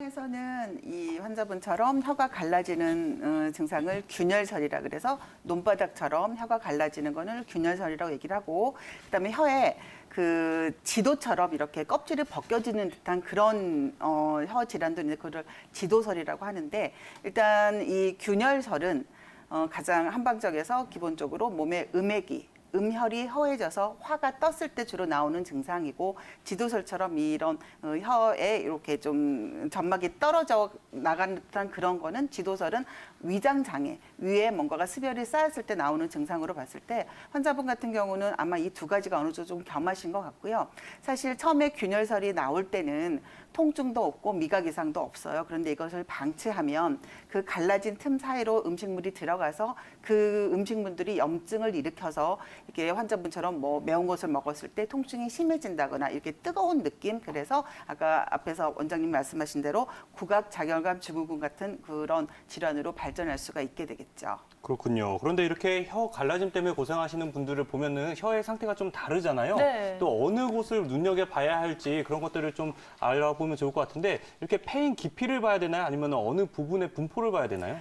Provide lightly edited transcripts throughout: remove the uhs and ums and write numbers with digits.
에서는 이 환자분처럼 혀가 갈라지는 증상을 균열설이라 그래서 논바닥처럼 혀가 갈라지는 거는 균열설이라고 얘기를 하고, 그다음에 혀에 그 지도처럼 이렇게 껍질이 벗겨지는 듯한 그런 혀 질환도 있는데 그걸 지도설이라고 하는데, 일단 이 균열설은 가장 한방적에서 기본적으로 몸의 음혈이 허해져서 화가 떴을 때 주로 나오는 증상이고, 지도설처럼 이런 혀에 이렇게 좀 점막이 떨어져 나가는 듯한 그런 거는 지도설은 위장 장애, 위에 뭔가가 습열이 쌓였을 때 나오는 증상으로 봤을 때 환자분 같은 경우는 아마 이 두 가지가 어느 정도 좀 겸하신 것 같고요. 사실 처음에 균열설이 나올 때는 통증도 없고 미각 이상도 없어요. 그런데 이것을 방치하면 그 갈라진 틈 사이로 음식물이 들어가서 그 음식물들이 염증을 일으켜서 이렇게 환자분처럼 뭐 매운 것을 먹었을 때 통증이 심해진다거나 이렇게 뜨거운 느낌, 그래서 아까 앞에서 원장님 말씀하신 대로 구각 자결감 증후군 같은 그런 질환으로 발전할 수가 있게 되겠죠. 그렇군요. 그런데 이렇게 혀 갈라짐 때문에 고생하시는 분들을 보면은 혀의 상태가 좀 다르잖아요. 네. 또 어느 곳을 눈여겨봐야 할지 그런 것들을 좀 알아보면 좋을 것 같은데, 이렇게 패인 깊이를 봐야 되나요? 아니면 어느 부분의 분포를 봐야 되나요?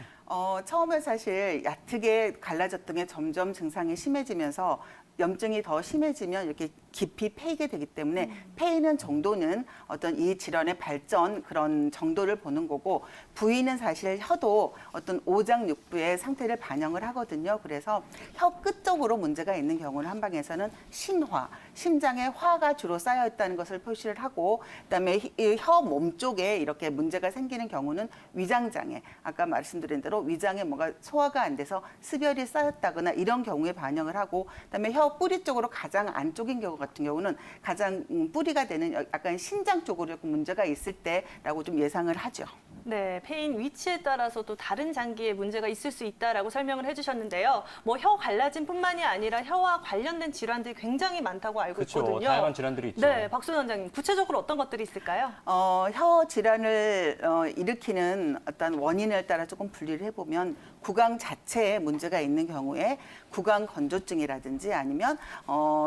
처음에 사실 얕게 갈라졌던 게 점점 증상이 심해지면서 염증이 더 심해지면 이렇게 깊이 패이게 되기 때문에 패이는 정도는 어떤 이 질환의 발전 그런 정도를 보는 거고, 부위는 사실 혀도 어떤 오장육부의 상태를 반영을 하거든요. 그래서 혀 끝쪽으로 문제가 있는 경우는 한방에서는 신화, 심장에 화가 주로 쌓여 있다는 것을 표시를 하고, 그다음에 이 혀 몸쪽에 이렇게 문제가 생기는 경우는 위장장애, 아까 말씀드린 대로 위장에 뭔가 소화가 안 돼서 습열이 쌓였다거나 이런 경우에 반영을 하고, 그다음에 혀 뿌리 쪽으로 가장 안쪽인 경우 같은 경우는 가장 뿌리가 되는 약간 신장 쪽으로 조금 문제가 있을 때라고 좀 예상을 하죠. 네, 패인 위치에 따라서도 다른 장기에 문제가 있을 수 있다라고 설명을 해주셨는데요. 뭐 혀 갈라짐뿐만이 아니라 혀와 관련된 질환들이 굉장히 많다고 알고 그렇죠. 있거든요. 다양한 질환들이 있죠. 네, 박순 원장님, 구체적으로 어떤 것들이 있을까요? 혀 질환을 일으키는 어떤 원인을 따라 조금 분리를 해보면, 구강 자체에 문제가 있는 경우에 구강 건조증이라든지 아니면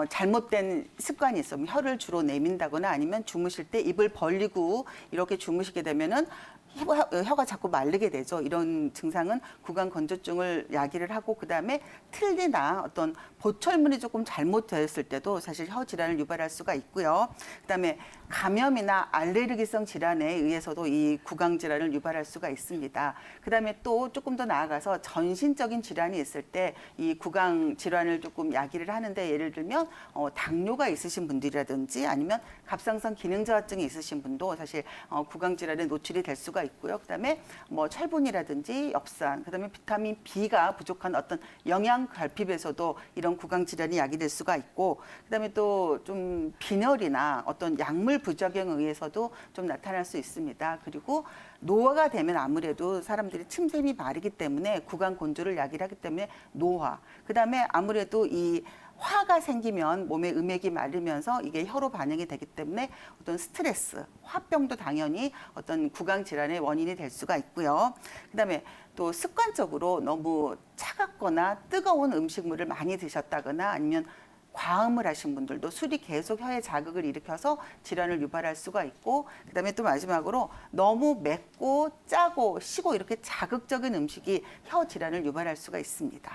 잘못된 습관이 있으면 혀를 주로 내민다거나 아니면 주무실 때 입을 벌리고 이렇게 주무시게 되면은 혀가 자꾸 마르게 되죠. 이런 증상은 구강 건조증을 야기를 하고, 그다음에 틀니나 어떤 보철물이 조금 잘못되었을 때도 사실 혀 질환을 유발할 수가 있고요. 그다음에 감염이나 알레르기성 질환에 의해서도 이 구강 질환을 유발할 수가 있습니다. 그다음에 또 조금 더 나아가서 전신적인 질환이 있을 때 이 구강 질환을 조금 야기를 하는데, 예를 들면 당뇨가 있으신 분들이라든지 아니면 갑상선 기능 저하증이 있으신 분도 사실 구강 질환에 노출이 될 수가 있고요. 그다음에 뭐 철분이라든지 엽산, 그다음에 비타민 B가 부족한 어떤 영양 결핍에서도 이런 구강 질환이 야기될 수가 있고, 그다음에 또 좀 빈혈이나 어떤 약물 부작용에 의해서도 좀 나타날 수 있습니다. 그리고 노화가 되면 아무래도 사람들이 침샘이 마르기 때문에 구강 건조를 야기를 하기 때문에 노화, 그다음에 아무래도 이 화가 생기면 몸의 음액이 마르면서 이게 혀로 반영이 되기 때문에 어떤 스트레스, 화병도 당연히 어떤 구강 질환의 원인이 될 수가 있고요. 그다음에 또 습관적으로 너무 차갑거나 뜨거운 음식물을 많이 드셨다거나 아니면 과음을 하신 분들도 술이 계속 혀에 자극을 일으켜서 질환을 유발할 수가 있고, 그다음에 또 마지막으로 너무 맵고 짜고 시고 이렇게 자극적인 음식이 혀 질환을 유발할 수가 있습니다.